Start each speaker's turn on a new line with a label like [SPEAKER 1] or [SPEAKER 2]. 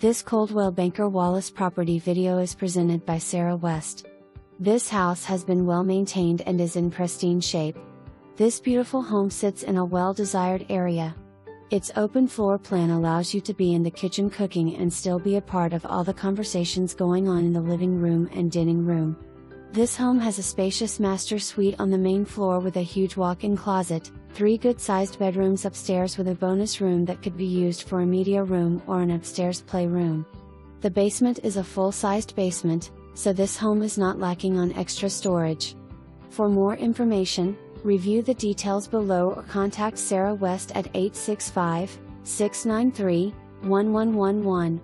[SPEAKER 1] This Coldwell Banker Wallace property video is presented by Sarah West. This house has been well maintained and is in pristine shape. This beautiful home sits in a well-desired area. Its open floor plan allows you to be in the kitchen cooking and still be a part of all the conversations going on in the living room and dining room. This home has a spacious master suite on the main floor with a huge walk-in closet, 3 good-sized bedrooms upstairs with a bonus room that could be used for a media room or an upstairs playroom. The basement is a full-sized basement, so this home is not lacking on extra storage. For more information, review the details below or contact Sarah West at 865-693-1111.